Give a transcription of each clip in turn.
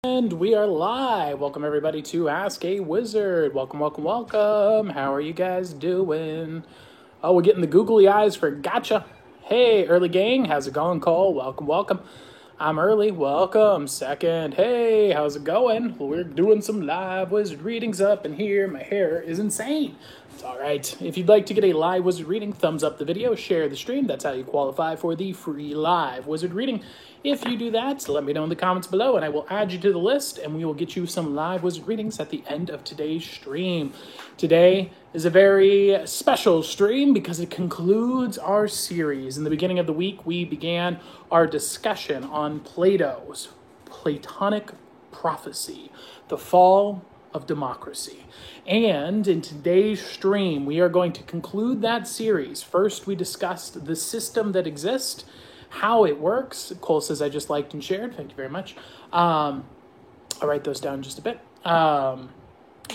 And we are live. Welcome everybody to Ask a Wizard. Welcome, welcome, welcome. How are you guys doing? Oh, we're getting the googly eyes for gotcha. Hey, early gang, how's it going, Cole? Welcome, welcome. I'm early. Welcome. Second. Hey, how's it going? Well, we're doing some live wizard readings up in here. My hair is insane. It's all right. If you'd like to get a live wizard reading, thumbs up the video, share the stream. That's how you qualify for the free live wizard reading. If you do that, let me know in the comments below, and I will add you to the list, and we will get you some live wizard readings at the end of today's stream. Today is a very special stream because it concludes our series. In the beginning of the week, we began our discussion on Plato's Platonic prophecy, the fall of democracy. And in today's stream, we are going to conclude that series. First, we discussed the system that exists, how it works. Cole says, I just liked and shared. Thank you very much. I'll write those down in just a bit.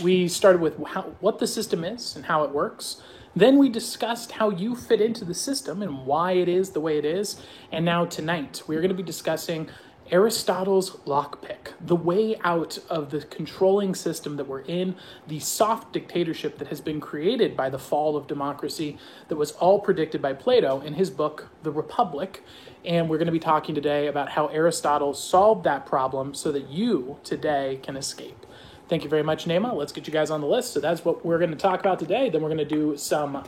We started with what the system is and how it works. Then we discussed how you fit into the system and why it is the way it is. And now tonight, we're going to be discussing Aristotle's lockpick, the way out of the controlling system that we're in, the soft dictatorship that has been created by the fall of democracy that was all predicted by Plato in his book, The Republic. And we're going to be talking today about how Aristotle solved that problem so that you today can escape. Thank you very much, Nema. Let's get you guys on the list. So that's what we're going to talk about today. Then we're going to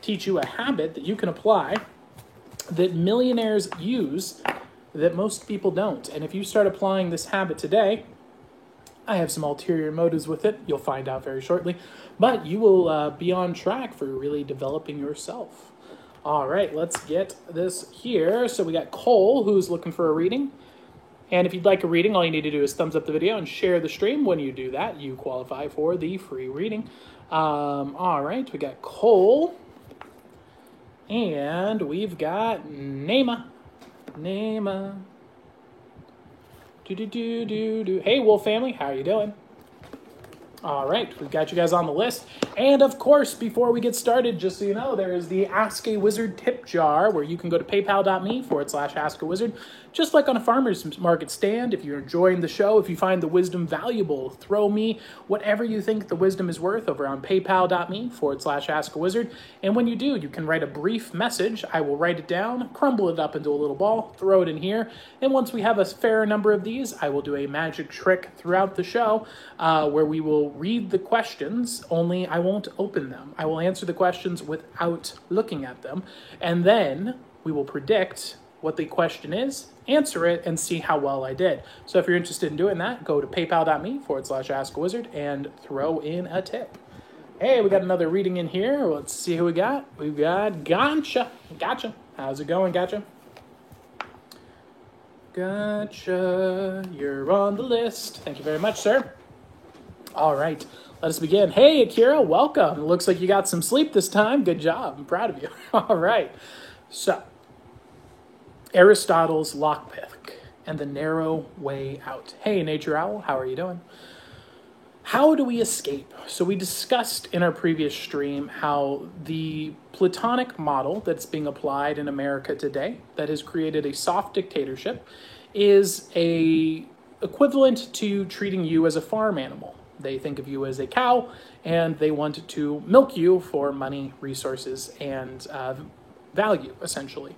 teach you a habit that you can apply that millionaires use that most people don't. And if you start applying this habit today, I have some ulterior motives with it. You'll find out very shortly. But you will be on track for really developing yourself. All right, let's get this here. So we got Cole, who's looking for a reading. And if you'd like a reading, all you need to do is thumbs up the video and share the stream. When you do that, you qualify for the free reading. All right, we got Cole. And we've got Nema. Hey, Wolf family, how are you doing? All right, we've got you guys on the list. And of course, before we get started, just so you know, there is the Ask a Wizard tip jar where you can go to paypal.me/askawizard. Just like on a farmer's market stand, if you're enjoying the show, if you find the wisdom valuable, throw me whatever you think the wisdom is worth over on paypal.me/askawizard. And when you do, you can write a brief message. I will write it down, crumble it up into a little ball, throw it in here. And once we have a fair number of these, I will do a magic trick throughout the show where we will read the questions, only I won't open them. I will answer the questions without looking at them. And then we will predict what the question is, answer it, and see how well I did. So if you're interested in doing that, go to paypal.me/askawizard and throw in a tip. Hey, we got another reading in here. Let's see who we got. We've got Gotcha. How's it going, Gotcha? Gotcha. You're on the list. Thank you very much, sir. All right, let us begin. Hey, Akira, welcome. Looks like you got some sleep this time. Good job. I'm proud of you. All right. So, Aristotle's lockpick and the narrow way out. Hey, Nature Owl, how are you doing? How do we escape? So we discussed in our previous stream how the Platonic model that's being applied in America today that has created a soft dictatorship is equivalent to treating you as a farm animal. They think of you as a cow, and they want to milk you for money, resources, and value, essentially.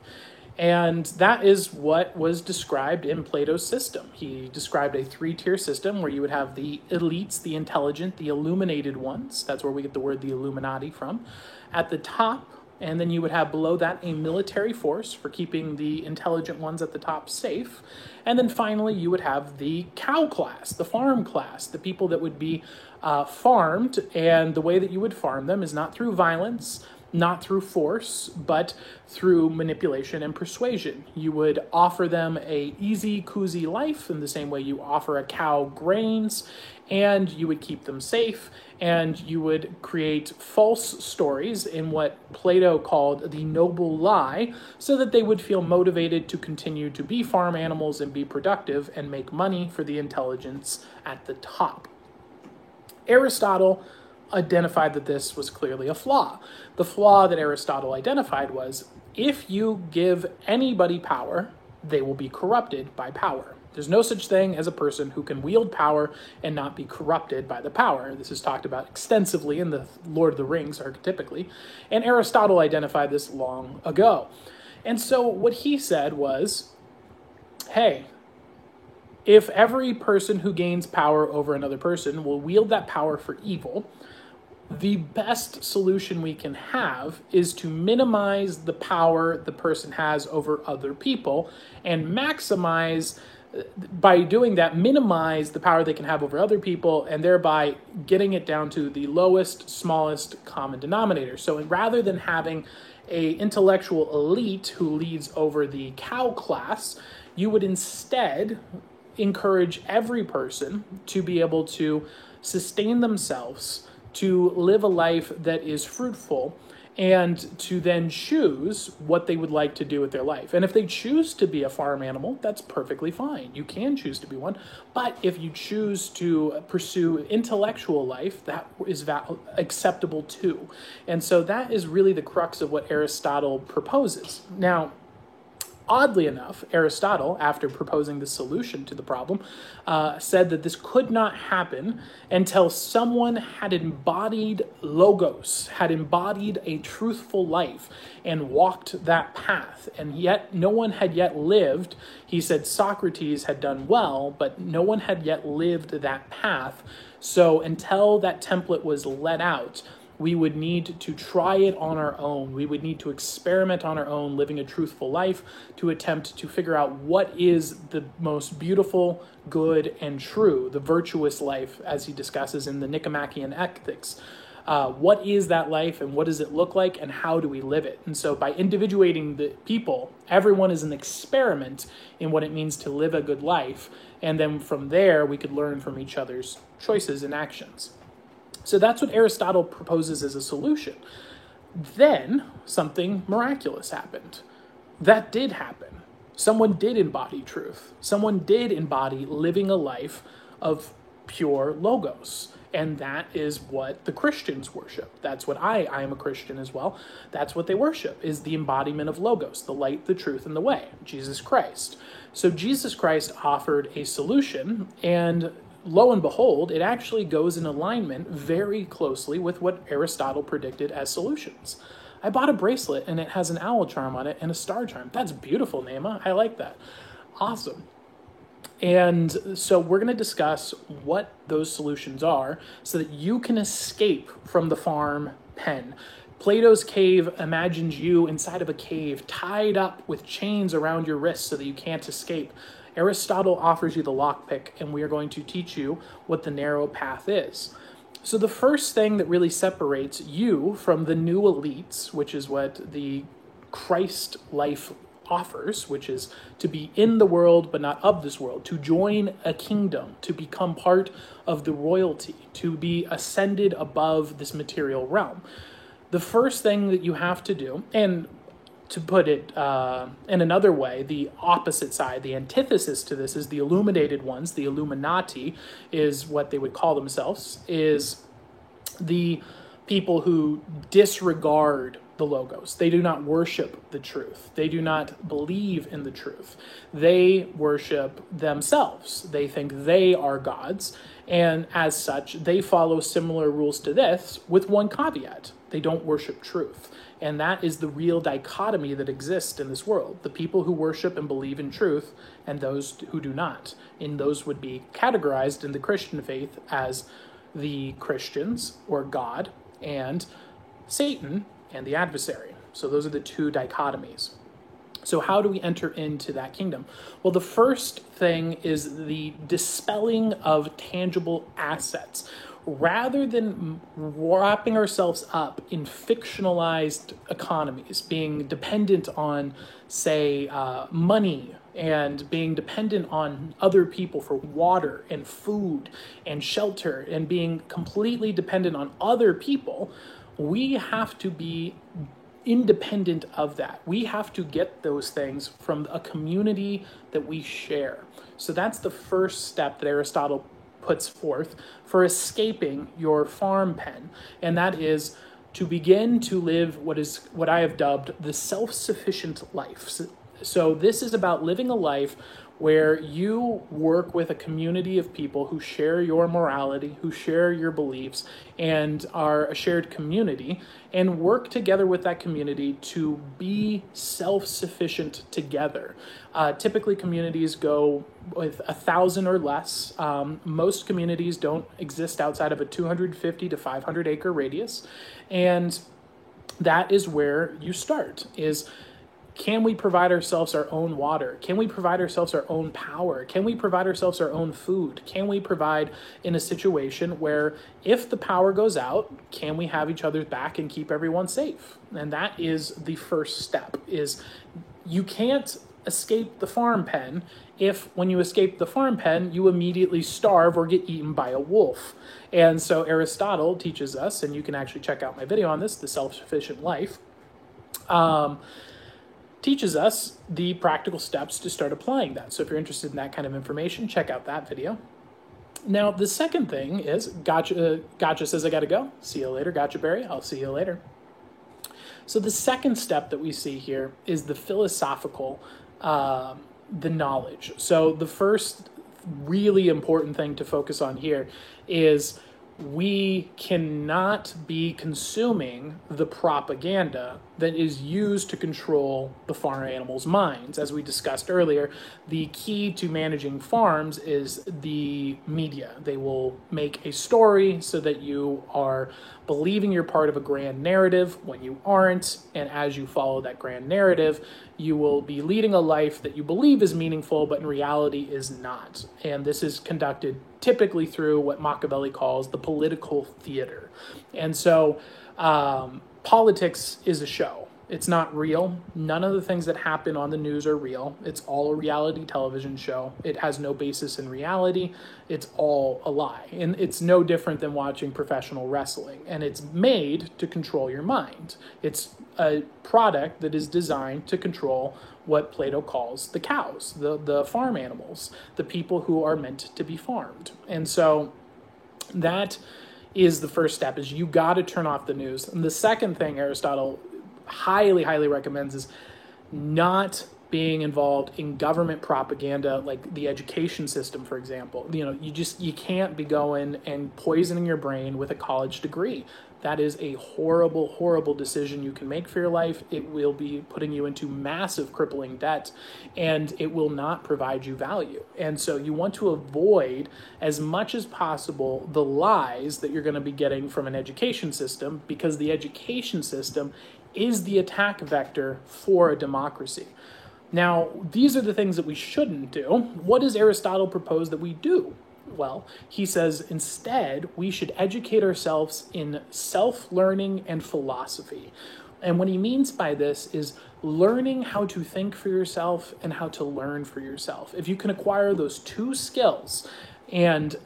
And that is what was described in Plato's system. He described a three-tier system where you would have the elites, the intelligent, the illuminated ones. That's where we get the word the Illuminati from. At the top, and then you would have below that a military force for keeping the intelligent ones at the top safe. And then finally, you would have the cow class, the farm class, the people that would be farmed. And the way that you would farm them is not through violence, not through force, but through manipulation and persuasion. You would offer them a easy, cozy life in the same way you offer a cow grains, and you would keep them safe, and you would create false stories in what Plato called the noble lie, so that they would feel motivated to continue to be farm animals and be productive and make money for the intelligence at the top. Aristotle identified that this was clearly a flaw. The flaw that Aristotle identified was, if you give anybody power, they will be corrupted by power. There's no such thing as a person who can wield power and not be corrupted by the power. This is talked about extensively in the Lord of the Rings archetypically, and Aristotle identified this long ago. And so what he said was, hey, if every person who gains power over another person will wield that power for evil, the best solution we can have is to minimize the power the person has over other people and maximize, by doing that, minimize the power they can have over other people and thereby getting it down to the lowest, smallest common denominator. So rather than having a intellectual elite who leads over the cow class, you would instead encourage every person to be able to sustain themselves, to live a life that is fruitful, and to then choose what they would like to do with their life. And if they choose to be a farm animal, that's perfectly fine. You can choose to be one. But if you choose to pursue intellectual life, that is acceptable too. And so that is really the crux of what Aristotle proposes. Now, oddly enough, Aristotle, after proposing the solution to the problem, said that this could not happen until someone had embodied logos, had embodied a truthful life, and walked that path. And yet, no one had yet lived. He said Socrates had done well, but no one had yet lived that path. So until that template was let out, we would need to try it on our own. We would need to experiment on our own, living a truthful life, to attempt to figure out what is the most beautiful, good, and true, the virtuous life, as he discusses in the Nicomachean Ethics. What is that life, and what does it look like, and how do we live it? And so by individuating the people, everyone is an experiment in what it means to live a good life, and then from there we could learn from each other's choices and actions. So that's what Aristotle proposes as a solution. Then something miraculous happened. That did happen. Someone did embody truth. Someone did embody living a life of pure logos. And that is what the Christians worship. That's what I am a Christian as well. That's what they worship, is the embodiment of logos, the light, the truth, and the way, Jesus Christ. So Jesus Christ offered a solution, and lo and behold, it actually goes in alignment very closely with what Aristotle predicted as solutions. I bought a bracelet and it has an owl charm on it and a star charm. That's beautiful, Nema. I like that. Awesome. And so we're going to discuss what those solutions are so that you can escape from the farm pen. Plato's cave imagines you inside of a cave, tied up with chains around your wrists so that you can't escape. Aristotle offers you the lockpick, and we are going to teach you what the narrow path is. So the first thing that really separates you from the new elites, which is what the Christ life offers, which is to be in the world but not of this world, to join a kingdom, to become part of the royalty, to be ascended above this material realm. The first thing that you have to do, and to put it in another way, the opposite side, the antithesis to this is the illuminated ones, the Illuminati is what they would call themselves, is the people who disregard the logos. They do not worship the truth. They do not believe in the truth. They worship themselves. They think they are gods, and as such, they follow similar rules to this with one caveat. They don't worship truth. And that is the real dichotomy that exists in this world. The people who worship and believe in truth and those who do not. And those would be categorized in the Christian faith as the Christians, or God, and Satan and the adversary. So those are the two dichotomies. So how do we enter into that kingdom? Well, the first thing is the dispelling of tangible assets. Rather than wrapping ourselves up in fictionalized economies, being dependent on, say, money, and being dependent on other people for water and food and shelter, and being completely dependent on other people, we have to be independent of that. We have to get those things from a community that we share. So that's the first step that Aristotle puts forth for escaping your farm pen, and that is to begin to live what I have dubbed the self-sufficient life. So this is about living a life where you work with a community of people who share your morality, who share your beliefs, and are a shared community, and work together with that community to be self-sufficient together. Typically, communities go with 1,000 or less. Most communities don't exist outside of a 250 to 500 acre radius, and that is where you start. Can we provide ourselves our own water? Can we provide ourselves our own power? Can we provide ourselves our own food? Can we provide in a situation where if the power goes out, can we have each other's back and keep everyone safe? And that is the first step. Is you can't escape the farm pen if when you escape the farm pen, you immediately starve or get eaten by a wolf. And so Aristotle teaches us, and you can actually check out my video on this, The Self-Sufficient Life, teaches us the practical steps to start applying that. So if you're interested in that kind of information, check out that video. Now, the second thing is, Gotcha says I gotta go. See you later, Gotcha Berry. I'll see you later. So the second step that we see here is the philosophical, the knowledge. So the first really important thing to focus on here is we cannot be consuming the propaganda that is used to control the farm animals' minds. As we discussed earlier, the key to managing farms is the media. They will make a story so that you are believing you're part of a grand narrative when you aren't, and as you follow that grand narrative, you will be leading a life that you believe is meaningful, but in reality is not. And this is conducted typically through what Machiavelli calls the political theater. And so politics is a show. It's not real. None of the things that happen on the news are real. It's all a reality television show. It has no basis in reality. It's all a lie. And it's no different than watching professional wrestling. And it's made to control your mind. It's a product that is designed to control what Plato calls the cows, the farm animals, the people who are meant to be farmed. And so that is the first step, is you got to turn off the news. And the second thing Aristotle highly, highly recommends is not being involved in government propaganda, like the education system, for example. You can't be going and poisoning your brain with a college degree. That is a horrible, horrible decision you can make for your life. It will be putting you into massive crippling debt, and it will not provide you value. And so you want to avoid as much as possible the lies that you're going to be getting from an education system, because the education system is the attack vector for a democracy. Now, these are the things that we shouldn't do. What does Aristotle propose that we do? Well, he says instead we should educate ourselves in self-learning and philosophy. And what he means by this is learning how to think for yourself and how to learn for yourself. If you can acquire those two skills and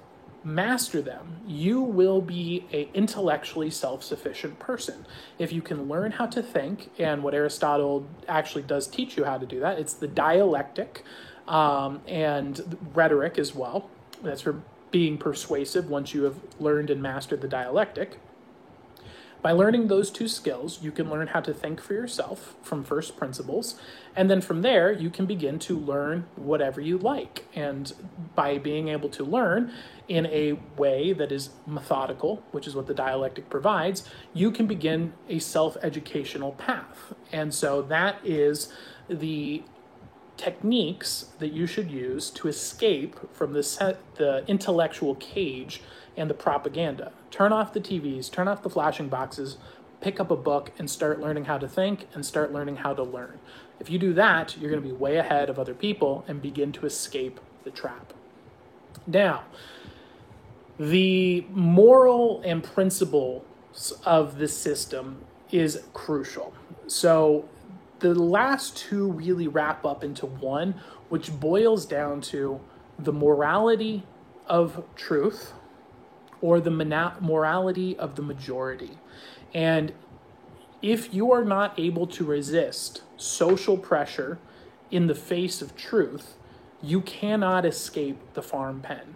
master them, you will be an intellectually self-sufficient person. If you can learn how to think, and what Aristotle actually does teach you how to do that, it's the dialectic and rhetoric as well. That's for being persuasive once you have learned and mastered the dialectic. By learning those two skills, you can learn how to think for yourself from first principles, and then from there, you can begin to learn whatever you like. And by being able to learn in a way that is methodical, which is what the dialectic provides, you can begin a self-educational path. And so that is the techniques that you should use to escape from the intellectual cage and the propaganda. Turn off the TVs, turn off the flashing boxes, pick up a book and start learning how to think and start learning how to learn. If you do that, you're going to be way ahead of other people and begin to escape the trap. Now, the moral and principles of this system is crucial. So the last two really wrap up into one, which boils down to the morality of truth or the morality of the majority. And if you are not able to resist social pressure in the face of truth, you cannot escape the farm pen.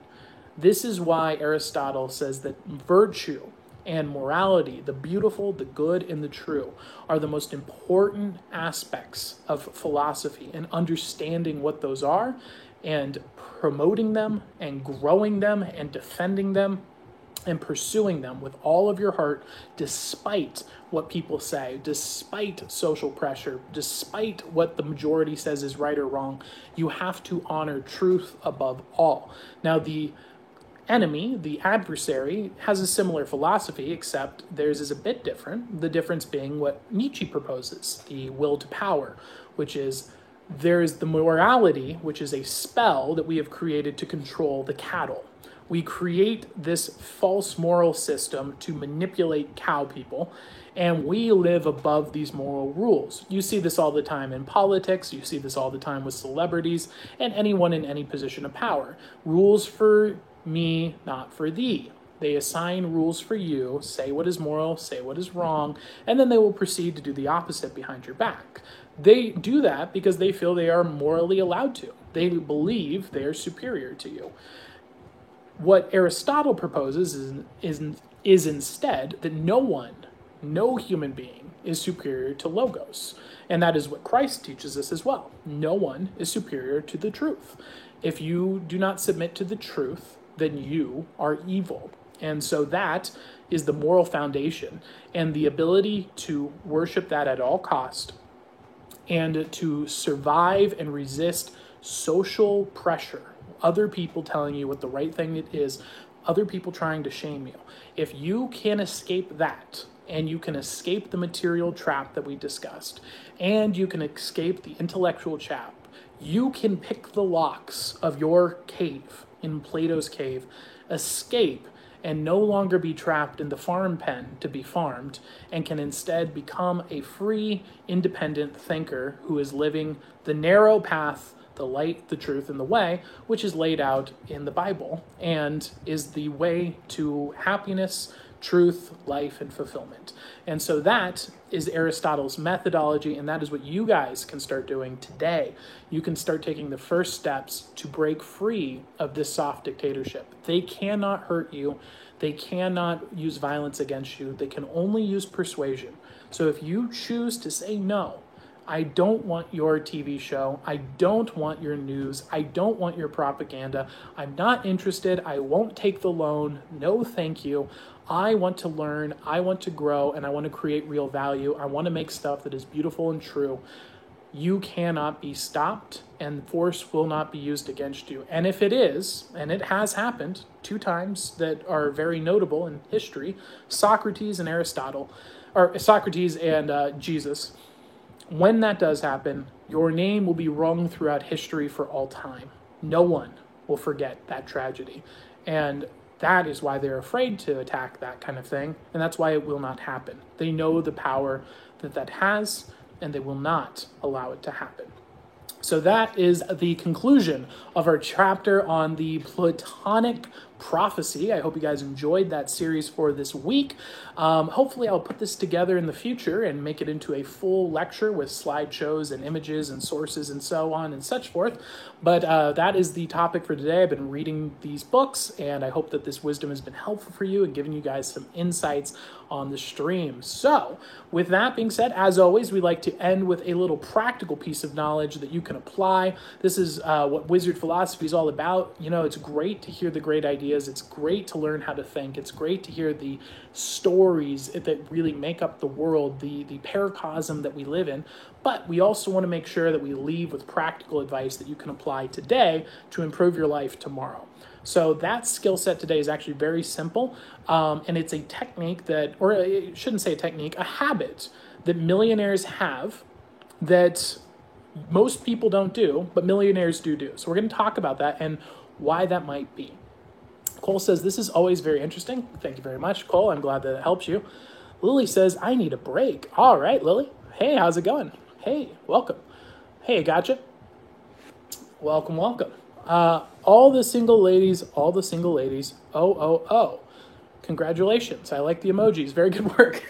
This is why Aristotle says that virtue and morality, the beautiful, the good, and the true, are the most important aspects of philosophy, and understanding what those are and promoting them and growing them and defending them and pursuing them with all of your heart, despite what people say, despite social pressure, despite what the majority says is right or wrong. You have to honor truth above all. Now, the enemy, the adversary, has a similar philosophy, except theirs is a bit different. The difference being what Nietzsche proposes, the will to power, which is there is the morality, which is a spell that we have created to control the cattle. We create this false moral system to manipulate cow people, and we live above these moral rules. You see this all the time in politics. You see this all the time with celebrities and anyone in any position of power. Rules for me, not for thee. They assign rules for you, say what is moral, say what is wrong, and then they will proceed to do the opposite behind your back. They do that because they feel they are morally allowed to. They believe they are superior to you. What Aristotle proposes is instead that no human being is superior to Logos. And that is what Christ teaches us as well. No one is superior to the truth. If you do not submit to the truth, then you are evil. And so that is the moral foundation, and the ability to worship that at all cost and to survive and resist social pressure. Other people telling you what the right thing it is, other people trying to shame you. If you can escape that, and you can escape the material trap that we discussed, and you can escape the intellectual trap, you can pick the locks of your cave, in Plato's cave, escape, and no longer be trapped in the farm pen to be farmed, and can instead become a free, independent thinker who is living the narrow path, the light, the truth, and the way, which is laid out in the Bible and is the way to happiness, truth, life, and fulfillment. And so that is Aristotle's methodology, and that is what you guys can start doing today. You can start taking the first steps to break free of this soft dictatorship. They cannot hurt you. They cannot use violence against you. They can only use persuasion. So if you choose to say no, I don't want your TV show. I don't want your news. I don't want your propaganda. I'm not interested. I won't take the loan. No, thank you. I want to learn. I want to grow, and I want to create real value. I want to make stuff that is beautiful and true. You cannot be stopped, and force will not be used against you. And if it is, and it has happened 2 times that are very notable in history, Socrates and Aristotle, or Socrates and Jesus, when that does happen, your name will be rung throughout history for all time. No one will forget that tragedy. And that is why they're afraid to attack that kind of thing, and that's why it will not happen. They know the power that that has, and they will not allow it to happen. So that is the conclusion of our chapter on the Platonic prophecy. I hope you guys enjoyed that series for this week. Hopefully I'll put this together in the future and make it into a full lecture with slideshows and images and sources and so on and such forth. But that is the topic for today. I've been reading these books, and I hope that this wisdom has been helpful for you and given you guys some insights on the stream. So with that being said, as always, we like to end with a little practical piece of knowledge that you can apply. This is what Wizard Philosophy is all about. You know, it's great to hear the great ideas. It's great to learn how to think. It's great to hear the stories that really make up the world, the paracosm that we live in. But we also want to make sure that we leave with practical advice that you can apply today to improve your life tomorrow. So that skill set today is actually very simple, and it's a technique that, or I shouldn't say a technique, a habit that millionaires have that most people don't do, but millionaires do. So we're going to talk about that and why that might be. Cole says, this is always very interesting. Thank you very much, Cole. I'm glad that it helps you. Lily says, I need a break. All right, Lily. Hey, how's it going? Hey, welcome. Hey, gotcha. Welcome. All the single ladies. Oh. Congratulations. I like the emojis. Very good work.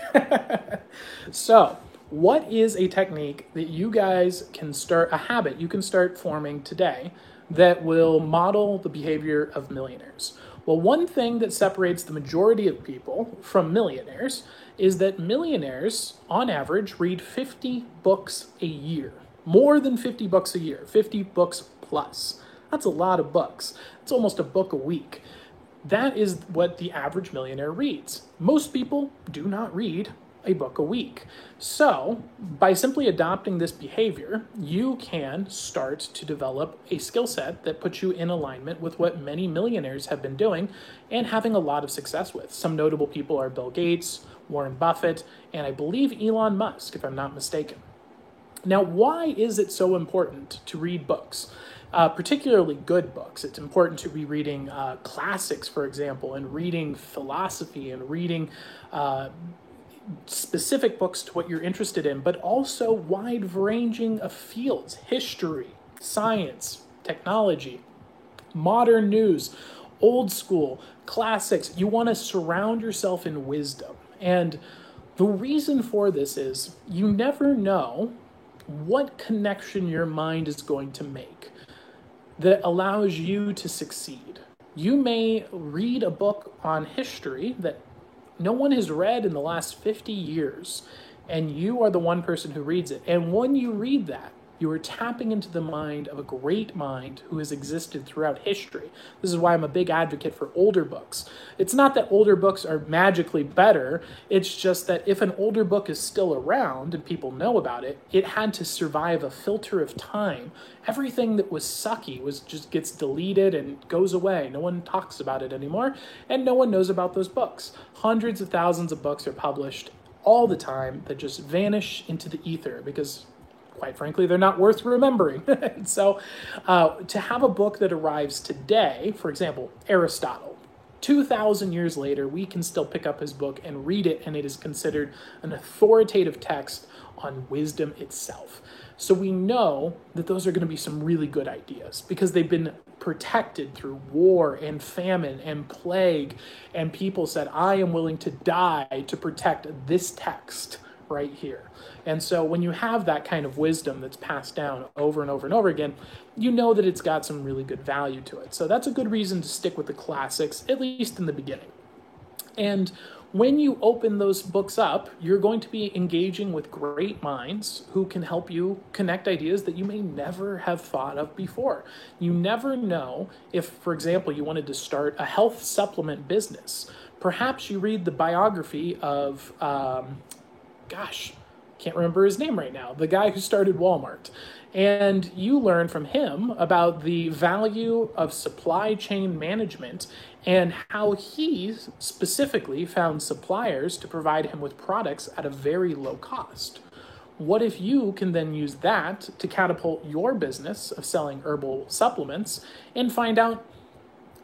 So, what is a technique that you guys can start, a habit you can start forming today that will model the behavior of millionaires? Well, one thing that separates the majority of people from millionaires is that millionaires, on average, read 50 books a year. More than 50 books a year, 50 books plus. That's a lot of books. It's almost a book a week. That is what the average millionaire reads. Most people do not read a book a week. So, by simply adopting this behavior, you can start to develop a skill set that puts you in alignment with what many millionaires have been doing and having a lot of success with. Some notable people are Bill Gates, Warren Buffett, and I believe Elon Musk, if I'm not mistaken. Now, why is it so important to read books? Particularly good books. It's important to be reading classics, for example, and reading philosophy and reading specific books to what you're interested in, but also wide ranging of fields: history, science, technology, modern news, old school, classics. You want to surround yourself in wisdom. And the reason for this is you never know what connection your mind is going to make that allows you to succeed. You may read a book on history that no one has read in the last 50 years, and you are the one person who reads it. And when you read that, you are tapping into the mind of a great mind who has existed throughout history. This is why I'm a big advocate for older books. It's not that older books are magically better. It's just that if an older book is still around and people know about it, it had to survive a filter of time. Everything that was sucky just gets deleted and goes away. No one talks about it anymore, and no one knows about those books. Hundreds of thousands of books are published all the time that just vanish into the ether because, quite frankly, they're not worth remembering. And so to have a book that arrives today, for example, Aristotle, 2,000 years later, we can still pick up his book and read it, and it is considered an authoritative text on wisdom itself. So we know that those are going to be some really good ideas because they've been protected through war and famine and plague, and people said, I am willing to die to protect this text right here. And so when you have that kind of wisdom that's passed down over and over and over again, you know that it's got some really good value to it. So that's a good reason to stick with the classics, at least in the beginning. And when you open those books up, you're going to be engaging with great minds who can help you connect ideas that you may never have thought of before. You never know if, for example, you wanted to start a health supplement business. Perhaps you read the biography of, can't remember his name right now, the guy who started Walmart. And you learn from him about the value of supply chain management and how he specifically found suppliers to provide him with products at a very low cost. What if you can then use that to catapult your business of selling herbal supplements and find out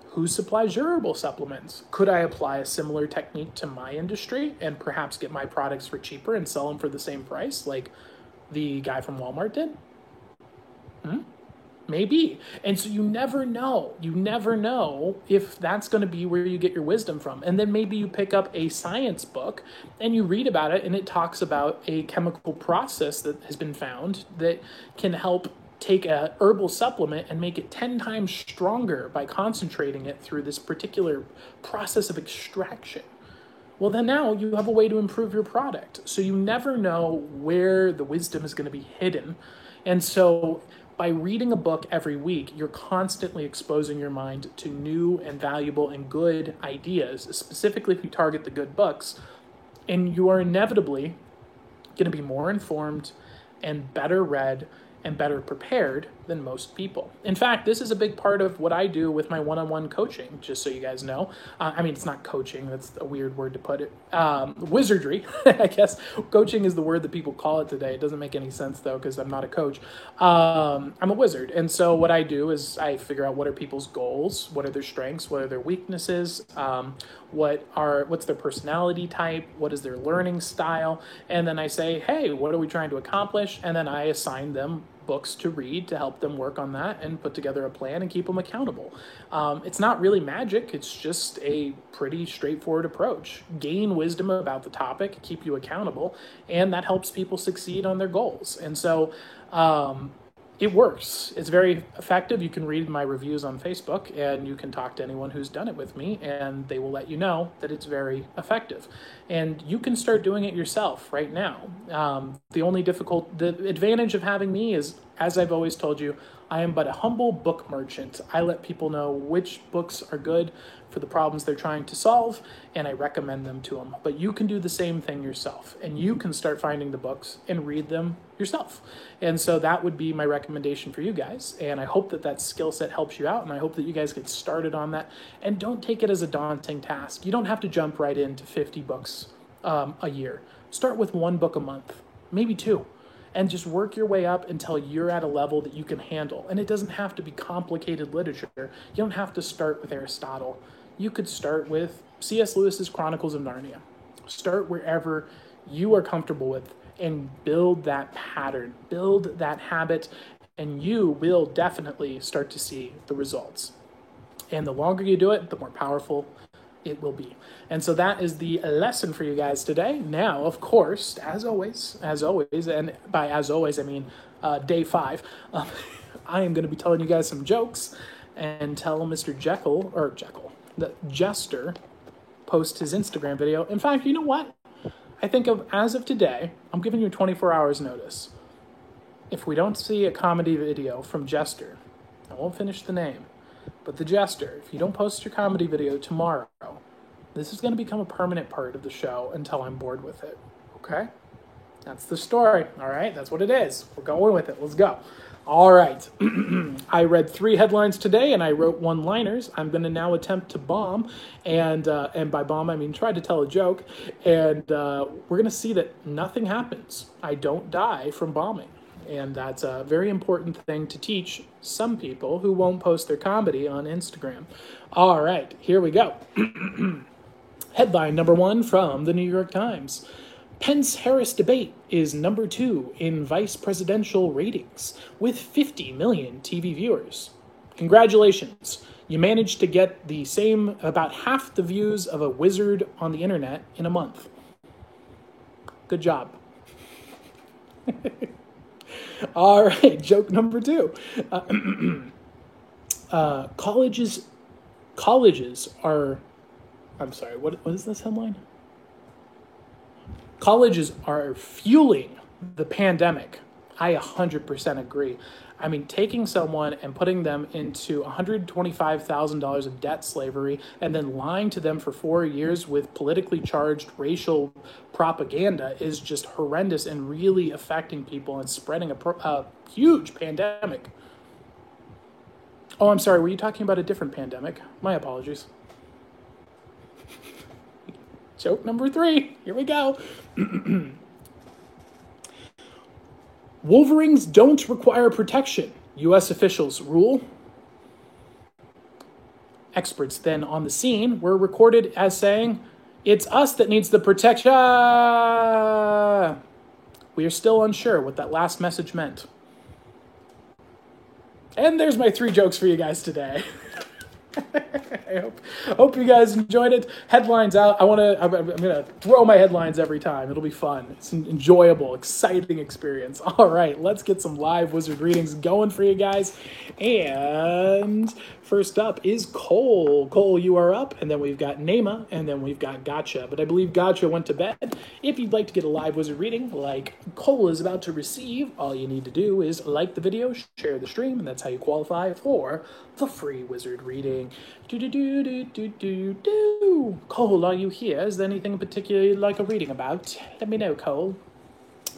who supplies your herbal supplements? Could I apply a similar technique to my industry and perhaps get my products for cheaper and sell them for the same price like the guy from Walmart did? Maybe. And so you never know. You never know if that's going to be where you get your wisdom from. And then maybe you pick up a science book and you read about it, and it talks about a chemical process that has been found that can help take a herbal supplement and make it 10 times stronger by concentrating it through this particular process of extraction. Well, then now you have a way to improve your product. So you never know where the wisdom is going to be hidden. And so by reading a book every week, you're constantly exposing your mind to new and valuable and good ideas, specifically if you target the good books, and you are inevitably going to be more informed and better read and better prepared than most people. In fact, this is a big part of what I do with my one-on-one coaching, just so you guys know. It's not coaching, that's a weird word to put it. Wizardry, I guess. Coaching is the word that people call it today. It doesn't make any sense, though, because I'm not a coach. I'm a wizard, and so what I do is I figure out what are people's goals, what are their strengths, what are their weaknesses, what's their personality type, what is their learning style, and then I say, hey, what are we trying to accomplish? And then I assign them books to read to help them work on that and put together a plan and keep them accountable. It's not really magic. It's just a pretty straightforward approach. Gain wisdom about the topic, keep you accountable, and that helps people succeed on their goals. And so it works. It's very effective. You can read my reviews on Facebook, and you can talk to anyone who's done it with me, and they will let you know that it's very effective. And you can start doing it yourself right now. The advantage of having me is As I've always told you, I am but a humble book merchant. I let people know which books are good for the problems they're trying to solve, and I recommend them to them. But you can do the same thing yourself, and you can start finding the books and read them yourself. And so that would be my recommendation for you guys. And I hope that that skill set helps you out, and I hope that you guys get started on that. And don't take it as a daunting task. You don't have to jump right into 50 books a year. Start with 1 book a month, maybe 2. And just work your way up until you're at a level that you can handle. And it doesn't have to be complicated literature. You don't have to start with Aristotle. You could start with C.S. Lewis's Chronicles of Narnia. Start wherever you are comfortable with and build that pattern, build that habit, and you will definitely start to see the results. And the longer you do it, the more powerful it will be. And so that is the lesson for you guys today. Now, of course, as always, and by as always, I mean day 5, I am going to be telling you guys some jokes and tell Mr. The Jester, post his Instagram video. In fact, you know what? I think as of today, I'm giving you 24 hours notice. If we don't see a comedy video from Jester, I won't finish the name, but the Jester, if you don't post your comedy video tomorrow, this is going to become a permanent part of the show until I'm bored with it. Okay? That's the story. All right? That's what it is. We're going with it. Let's go. All right. I read 3 headlines today, and I wrote one-liners. I'm going to now attempt to bomb, and by bomb, I mean try to tell a joke, and we're going to see that nothing happens. I don't die from bombing. And that's a very important thing to teach some people who won't post their comedy on Instagram. All right, here we go. Headline number 1 from the New York Times. Pence-Harris debate is number 2 in vice presidential ratings with 50 million TV viewers. Congratulations. You managed to get the same, about half the views of a wizard on the internet in a month. Good job. All right, joke number 2. Colleges are, I'm sorry, what is this headline? Colleges are fueling the pandemic. I 100% agree. I mean, taking someone and putting them into $125,000 of debt slavery and then lying to them for 4 years with politically charged racial propaganda is just horrendous and really affecting people and spreading a huge pandemic. Oh, I'm sorry. Were you talking about a different pandemic? My apologies. Joke number 3. Here we go. Wolverines don't require protection, U.S. officials rule. Experts then on the scene were recorded as saying, "It's us that needs the protection." We are still unsure what that last message meant. And there's my 3 jokes for you guys today. I hope you guys enjoyed it. Headlines out. I'm gonna throw my headlines every time. It'll be fun. It's an enjoyable, exciting experience. All right, let's get some live wizard readings going for you guys. And first up is Cole. Cole, you are up, and then we've got Nema, and then we've got Gotcha. But I believe Gotcha went to bed. If you'd like to get a live wizard reading like Cole is about to receive, all you need to do is like the video, share the stream, and that's how you qualify for the free wizard reading. Cole, are you here? Is there anything in particular you'd like a reading about? Let me know, Cole.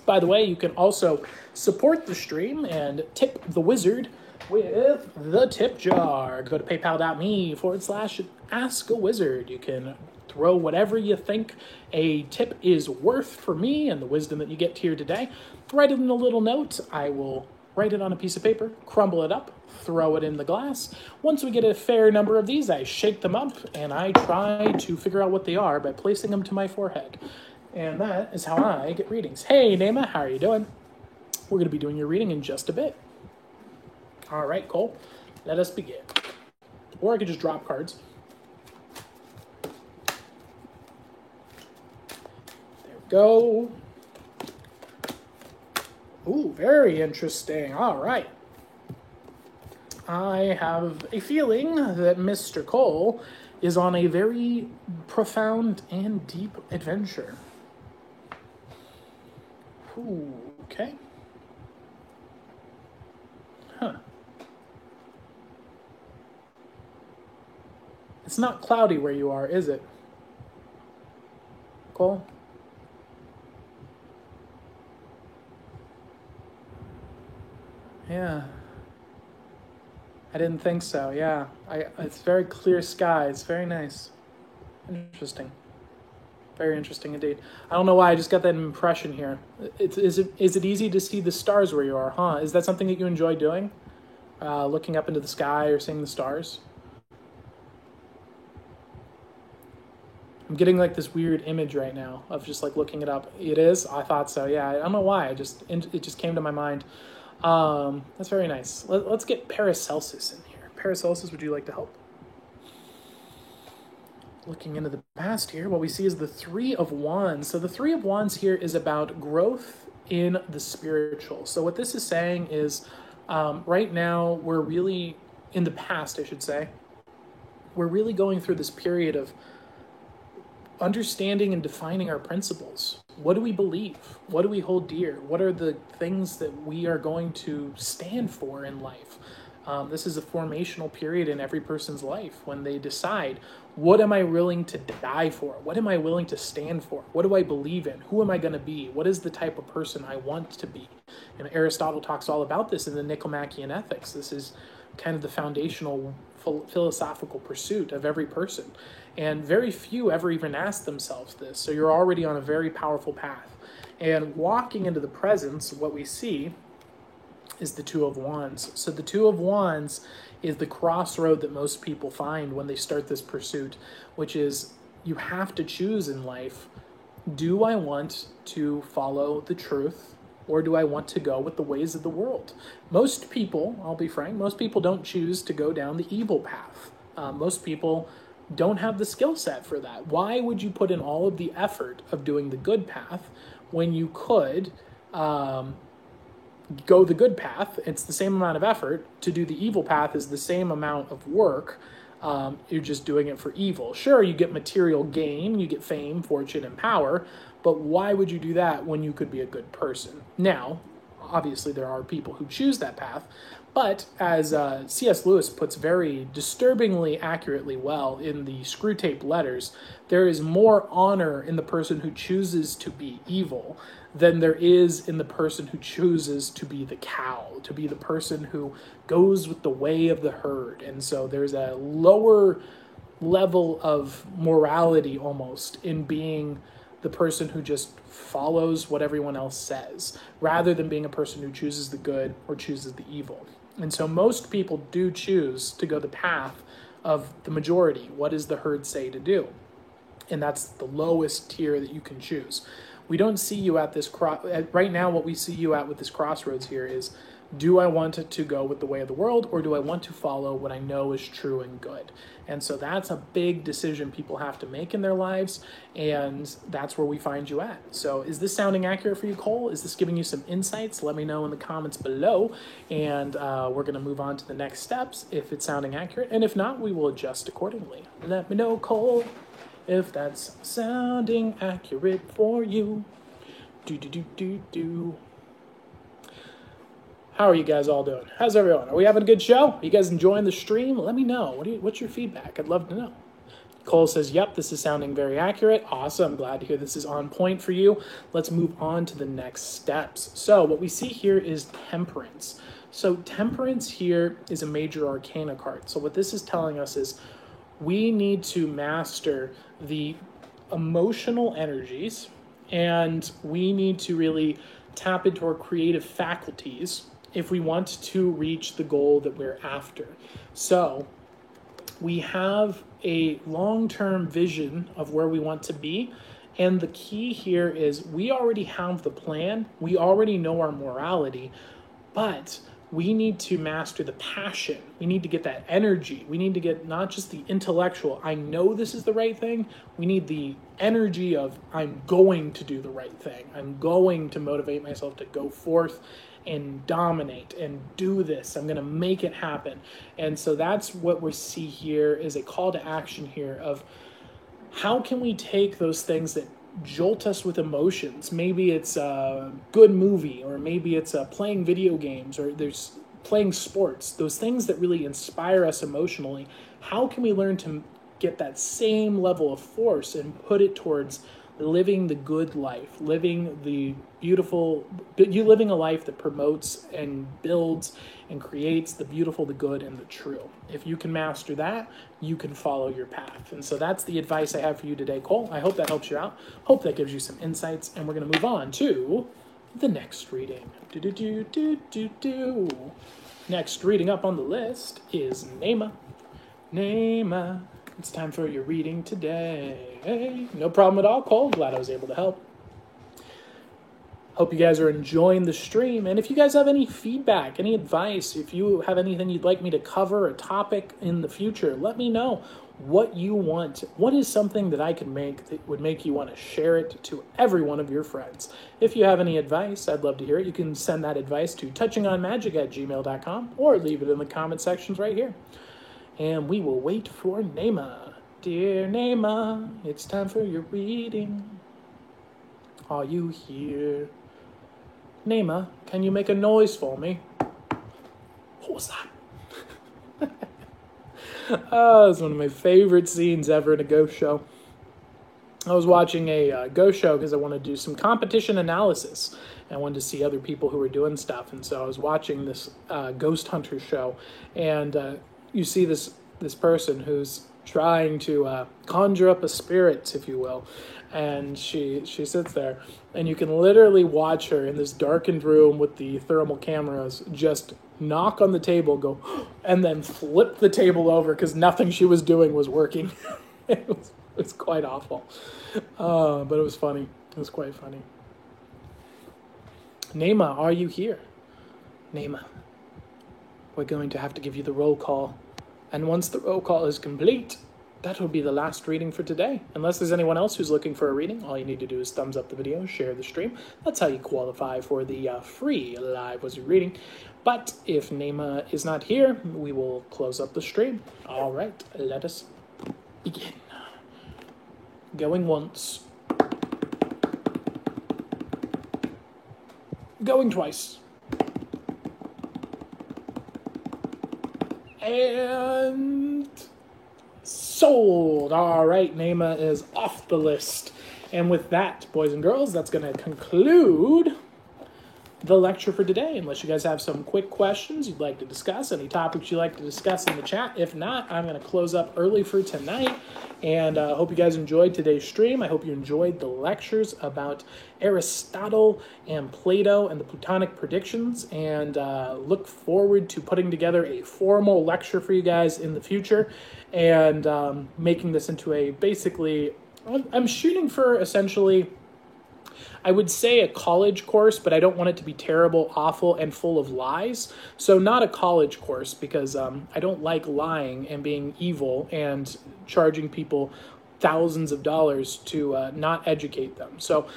By the way, you can also support the stream and tip the wizard with the tip jar. Go to paypal.me/askawizard. You can throw whatever you think a tip is worth for me and the wisdom that you get here today. Write it in a little note. I will write it on a piece of paper, crumble it up, throw it in the glass. Once we get a fair number of these, I shake them up, and I try to figure out what they are by placing them to my forehead. And that is how I get readings. Hey, Nema, how are you doing? We're going to be doing your reading in just a bit. All right, Cole, let us begin. Or I could just drop cards. There we go. Ooh, very interesting. All right. I have a feeling that Mr. Cole is on a very profound and deep adventure. Ooh, okay. Huh. It's not cloudy where you are, is it? Cole? Yeah. I didn't think so. Yeah. It's very clear sky. It's very nice. Interesting. Very interesting indeed. I don't know why I just got that impression here. Is it easy to see the stars where you are, huh? Is that something that you enjoy doing? Looking up into the sky or seeing the stars? I'm getting like this weird image right now of just like looking it up. It is? I thought so. Yeah, I don't know why. It just came to my mind. That's very nice. Let's get Paracelsus in here. Paracelsus, would you like to help? Looking into the past here, what we see is the Three of Wands. So the Three of Wands here is about growth in the spiritual. So what this is saying is right now we're really, in the past I should say, we're really going through this period of understanding and defining our principles. What do we believe? What do we hold dear? What are the things that we are going to stand for in life? This is a formational period in every person's life when they decide, what am I willing to die for? What am I willing to stand for? What do I believe in? Who am I going to be? What is the type of person I want to be? And Aristotle talks all about this in the Nicomachean Ethics. This is kind of the foundational philosophical pursuit of every person. And very few ever even ask themselves this. So you're already on a very powerful path. And walking into the presence, what we see is the Two of Wands. So the Two of Wands is the crossroad that most people find when they start this pursuit, which is you have to choose in life, do I want to follow the truth or do I want to go with the ways of the world? Most people, I'll be frank, most people don't choose to go down the evil path. Most people don't have the skill set for that. Why would you put in all of the effort of doing the good path when you could go the good path? It's the same amount of effort. To do the evil path is the same amount of work. You're just doing it for evil. Sure, you get material gain, you get fame, fortune, and power, but why would you do that when you could be a good person? Now, obviously there are people who choose that path, but as C.S. Lewis puts very disturbingly accurately well in the Screwtape Letters, there is more honor in the person who chooses to be evil than there is in the person who chooses to be the cow, to be the person who goes with the way of the herd. And so there's a lower level of morality almost in being the person who just follows what everyone else says, rather than being a person who chooses the good or chooses the evil. And so most people do choose to go the path of the majority. What does the herd say to do? And that's the lowest tier that you can choose. We don't see you at this right now. What we see you at with this crossroads here is, do I want to go with the way of the world, or do I want to follow what I know is true and good? And so that's a big decision people have to make in their lives, and that's where we find you at. So is this sounding accurate for you, Cole? Is this giving you some insights? Let me know in the comments below, and we're going to move on to the next steps if it's sounding accurate, and if not, we will adjust accordingly. Let me know, Cole, if that's sounding accurate for you. Do. How are you guys all doing? How's everyone? Are we having a good show? Are you guys enjoying the stream? Let me know. What's your feedback? I'd love to know. Cole says, yep, this is sounding very accurate. Awesome. Glad to hear this is on point for you. Let's move on to the next steps. So what we see here is Temperance. So Temperance here is a major arcana card. So what this is telling us is we need to master the emotional energies, and we need to really tap into our creative faculties if we want to reach the goal that we're after. So we have a long-term vision of where we want to be, and the key here is we already have the plan, we already know our morality, but we need to master the passion. We need to get that energy. We need to get not just the intellectual, I know this is the right thing. We need the energy of, I'm going to do the right thing. I'm going to motivate myself to go forth and dominate and do this. I'm going to make it happen. And so that's what we see here is a call to action here of how can we take those things that jolt us with emotions. Maybe it's a good movie, or maybe it's playing video games, or there's playing sports, those things that really inspire us emotionally, how can we learn to get that same level of force and put it towards living the good life, living living a life that promotes and builds and creates the beautiful, the good, and the true. If you can master that, you can follow your path. And so that's the advice I have for you today, Cole. I hope that helps you out. Hope that gives you some insights. And we're going to move on to the next reading. Next reading up on the list is Nema. Nema. It's time for your reading today. Hey, no problem at all, Cole. Glad I was able to help. Hope you guys are enjoying the stream. And if you guys have any feedback, any advice, if you have anything you'd like me to cover, a topic in the future, let me know what you want. What is something that I could make that would make you want to share it to every one of your friends? If you have any advice, I'd love to hear it. You can send that advice to touchingonmagic@gmail.com or leave it in the comment sections right here. And we will wait for Nema. Dear Nema, it's time for your reading. Are you here? Nema, can you make a noise for me? What was that? Oh, it's one of my favorite scenes ever in a ghost show. I was watching a ghost show because I wanted to do some competition analysis. I wanted to see other people who were doing stuff. And so I was watching this ghost hunter show. And you see this person who's trying to conjure up a spirit, if you will. And she sits there. And you can literally watch her in this darkened room with the thermal cameras just knock on the table, go, and then flip the table over because nothing she was doing was working. It was quite awful. But it was funny. It was quite funny. Nema, are you here? Nema, we're going to have to give you the roll call. And once the roll call is complete, that will be the last reading for today. Unless there's anyone else who's looking for a reading, all you need to do is thumbs up the video, share the stream. That's how you qualify for the free live wizard reading. But if Nema is not here, we will close up the stream. All right, let us begin. Going once. Going twice. And sold. All right, Nema is off the list. And with that, boys and girls, that's going to conclude the lecture for today. Unless you guys have some quick questions you'd like to discuss, any topics you'd like to discuss in the chat. If not, I'm going to close up early for tonight. And I hope you guys enjoyed today's stream. I hope you enjoyed the lectures about Aristotle and Plato and the Platonic predictions. And look forward to putting together a formal lecture for you guys in the future. And making this into a basically, I'm shooting for essentially, I would say a college course, but I don't want it to be terrible, awful, and full of lies. So not a college course because I don't like lying and being evil and charging people thousands of dollars to not educate them. So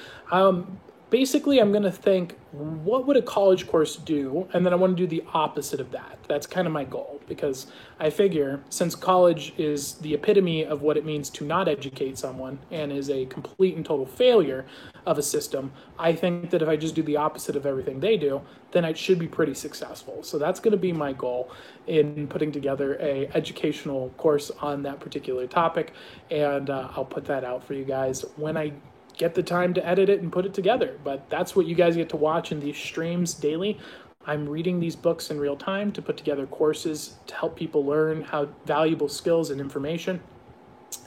basically I'm going to think, what would a college course do? And then I want to do the opposite of that. That's kind of my goal because I figure since college is the epitome of what it means to not educate someone and is a complete and total failure of a system, I think that if I just do the opposite of everything they do, then I should be pretty successful. So that's going to be my goal in putting together a educational course on that particular topic. And I'll put that out for you guys when I get the time to edit it and put it together. But that's what you guys get to watch in these streams daily. I'm reading these books in real time to put together courses to help people learn how valuable skills and information.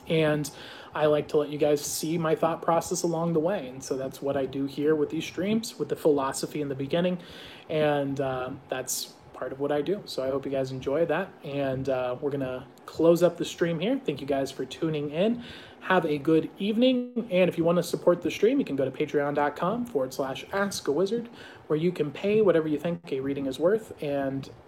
And I like to let you guys see my thought process along the way. And so that's what I do here with these streams, with the philosophy in the beginning. And that's part of what I do. So I hope you guys enjoy that. And we're going to close up the stream here. Thank you guys for tuning in. Have a good evening. And if you want to support the stream, you can go to patreon.com/askawizard, where you can pay whatever you think a reading is worth.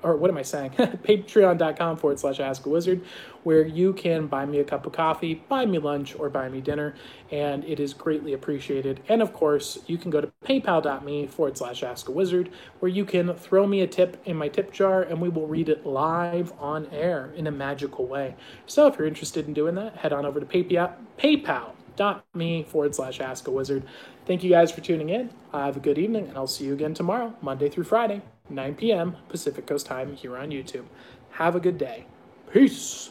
Or what am I saying? Patreon.com/askawizard, where you can buy me a cup of coffee, buy me lunch, or buy me dinner. And it is greatly appreciated. And of course, you can go to paypal.me/askawizard, where you can throw me a tip in my tip jar and we will read it live on air in a magical way. So if you're interested in doing that, head on over to paypal.me/askawizard. Thank you guys for tuning in. Have a good evening, and I'll see you again tomorrow, Monday through Friday. 9 p.m. Pacific Coast time here on YouTube. Have a good day. Peace.